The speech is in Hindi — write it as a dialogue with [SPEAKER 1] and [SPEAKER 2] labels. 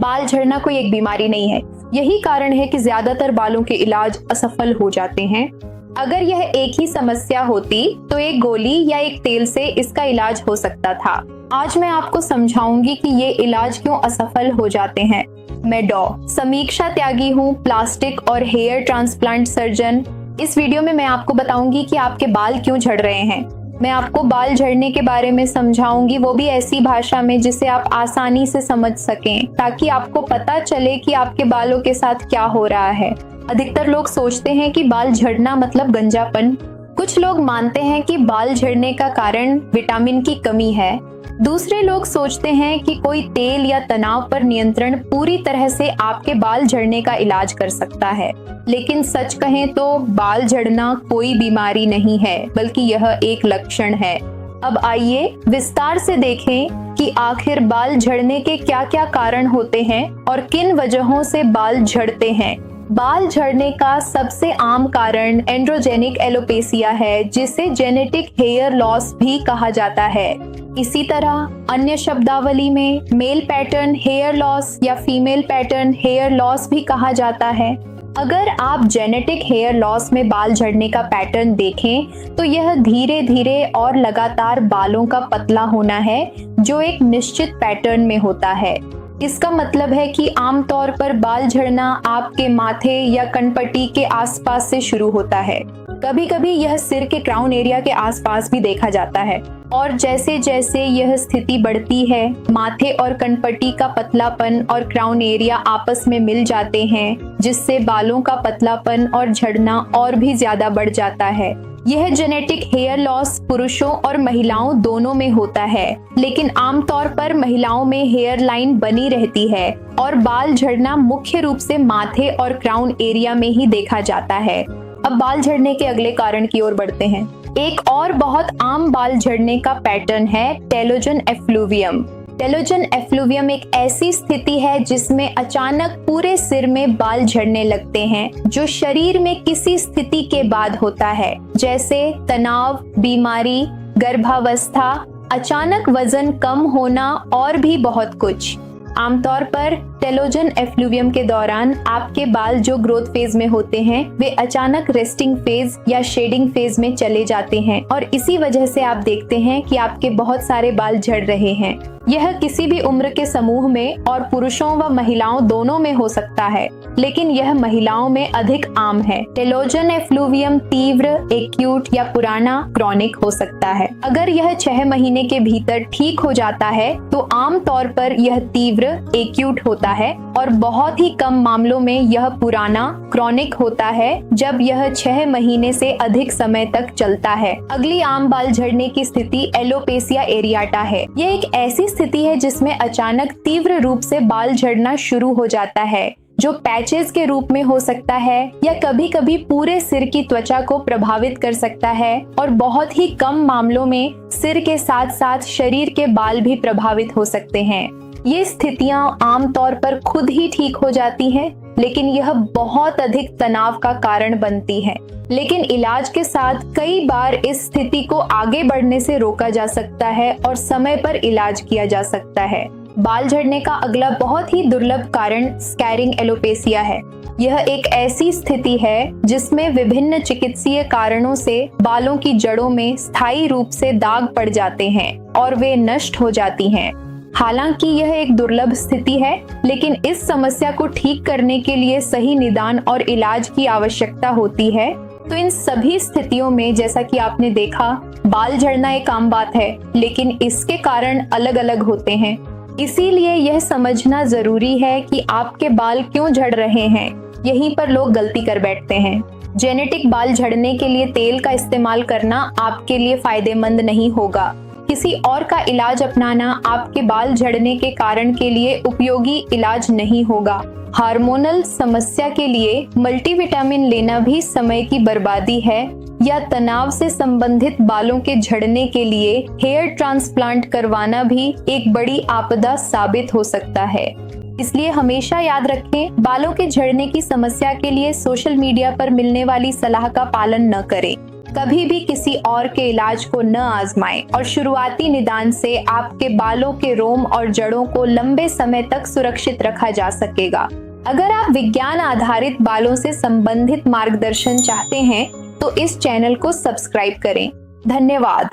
[SPEAKER 1] बाल झड़ना कोई एक बीमारी नहीं है। यही कारण है कि ज्यादातर बालों के इलाज असफल हो जाते हैं। अगर यह एक ही समस्या होती तो एक गोली या एक तेल से इसका इलाज हो सकता था। आज मैं आपको समझाऊंगी कि ये इलाज क्यों असफल हो जाते हैं। मैं डॉ. समीक्षा त्यागी हूँ, प्लास्टिक और हेयर ट्रांसप्लांट सर्जन। इस वीडियो में मैं आपको बताऊंगी कि आपके बाल क्यों झड़ रहे हैं। मैं आपको बाल झड़ने के बारे में समझाऊंगी, वो भी ऐसी भाषा में जिसे आप आसानी से समझ सकें, ताकि आपको पता चले कि आपके बालों के साथ क्या हो रहा है। अधिकतर लोग सोचते हैं कि बाल झड़ना मतलब गंजापन। कुछ लोग मानते हैं कि बाल झड़ने का कारण विटामिन की कमी है। दूसरे लोग सोचते हैं कि कोई तेल या तनाव पर नियंत्रण पूरी तरह से आपके बाल झड़ने का इलाज कर सकता है। लेकिन सच कहें तो बाल झड़ना कोई बीमारी नहीं है, बल्कि यह एक लक्षण है। अब आइए विस्तार से देखें कि आखिर बाल झड़ने के क्या-क्या कारण होते हैं और किन वजहों से बाल झड़ते हैं। बाल झड़ने का सबसे आम कारण एंड्रोजेनिक एलोपेसिया है, जिसे जेनेटिक हेयर लॉस भी कहा जाता है। इसी तरह अन्य शब्दावली में मेल पैटर्न हेयर लॉस या फीमेल पैटर्न हेयर लॉस भी कहा जाता है। अगर आप जेनेटिक हेयर लॉस में बाल झड़ने का पैटर्न देखें तो यह धीरे धीरे और लगातार बालों का पतला होना है, जो एक निश्चित पैटर्न में होता है। इसका मतलब है कि आमतौर पर बाल झड़ना आपके माथे या कनपट्टी के आसपास से शुरू होता है। कभी कभी यह सिर के क्राउन एरिया के आसपास भी देखा जाता है, और जैसे जैसे यह स्थिति बढ़ती है, माथे और कनपट्टी का पतलापन और क्राउन एरिया आपस में मिल जाते हैं, जिससे बालों का पतलापन और झड़ना और भी ज्यादा बढ़ जाता है। यह जेनेटिक हेयर लॉस पुरुषों और महिलाओं दोनों में होता है, लेकिन आमतौर पर महिलाओं में हेयर लाइन बनी रहती है और बाल झड़ना मुख्य रूप से माथे और क्राउन एरिया में ही देखा जाता है। अब बाल झड़ने के अगले कारण की ओर बढ़ते हैं। एक और बहुत आम बाल झड़ने का पैटर्न है टेलोजन एफ्लूवियम। टेलोजन एफ्लूवियम एक ऐसी स्थिति है जिसमें अचानक पूरे सिर में बाल झड़ने लगते हैं, जो शरीर में किसी स्थिति के बाद होता है, जैसे तनाव, बीमारी, गर्भावस्था, अचानक वजन कम होना और भी बहुत कुछ। आमतौर पर टेलोजन एफ्लूवियम के दौरान आपके बाल जो ग्रोथ फेज में होते हैं, वे अचानक रेस्टिंग फेज या शेडिंग फेज में चले जाते हैं, और इसी वजह से आप देखते हैं कि आपके बहुत सारे बाल झड़ रहे हैं। यह किसी भी उम्र के समूह में और पुरुषों व महिलाओं दोनों में हो सकता है, लेकिन यह महिलाओं में अधिक आम है। टेलोजन एफ्लूवियम तीव्र, एक्यूट या पुराना क्रॉनिक हो सकता है। अगर यह 6 महीने के भीतर ठीक हो जाता है तो आम तौर पर यह तीव्र एक्यूट होता है, और बहुत ही कम मामलों में यह पुराना क्रॉनिक होता है, जब यह 6 महीने से अधिक समय तक चलता है। अगली आम बाल झड़ने की स्थिति एलोपेसिया एरियाटा है। यह एक ऐसी स्थिति है जिसमें अचानक तीव्र रूप से बाल झड़ना शुरू हो जाता है, जो पैचेस के रूप में हो सकता है या कभी कभी पूरे सिर की त्वचा को प्रभावित कर सकता है, और बहुत ही कम मामलों में सिर के साथ साथ शरीर के बाल भी प्रभावित हो सकते हैं। ये स्थितियां आमतौर पर खुद ही ठीक हो जाती हैं, लेकिन यह बहुत अधिक तनाव का कारण बनती है। लेकिन इलाज के साथ कई बार इस स्थिति को आगे बढ़ने से रोका जा सकता है और समय पर इलाज किया जा सकता है। बाल झड़ने का अगला बहुत ही दुर्लभ कारण स्कैरिंग एलोपेसिया है। यह एक ऐसी स्थिति है जिसमें विभिन्न चिकित्सीय कारणों से बालों की जड़ों में स्थायी रूप से दाग पड़ जाते हैं और वे नष्ट हो जाती हैं। हालांकि यह एक दुर्लभ स्थिति है, लेकिन इस समस्या को ठीक करने के लिए सही निदान और इलाज की आवश्यकता होती है। तो इन सभी स्थितियों में, जैसा कि आपने देखा, बाल झड़ना एक आम बात है, लेकिन इसके कारण अलग अलग होते हैं। इसीलिए यह समझना जरूरी है कि आपके बाल क्यों झड़ रहे हैं। यहीं पर लोग गलती कर बैठते हैं। जेनेटिक बाल झड़ने के लिए तेल का इस्तेमाल करना आपके लिए फायदेमंद नहीं होगा। किसी और का इलाज अपनाना आपके बाल झड़ने के कारण के लिए उपयोगी इलाज नहीं होगा। हार्मोनल समस्या के लिए मल्टीविटामिन लेना भी समय की बर्बादी है, या तनाव से संबंधित बालों के झड़ने के लिए हेयर ट्रांसप्लांट करवाना भी एक बड़ी आपदा साबित हो सकता है। इसलिए हमेशा याद रखें, बालों के झड़ने की समस्या के लिए सोशल मीडिया पर मिलने वाली सलाह का पालन न करें। कभी भी किसी और के इलाज को न आजमाएं और शुरुआती निदान से आपके बालों के रोम और जड़ों को लंबे समय तक सुरक्षित रखा जा सकेगा। अगर आप विज्ञान आधारित बालों से संबंधित मार्गदर्शन चाहते हैं तो इस चैनल को सब्सक्राइब करें। धन्यवाद।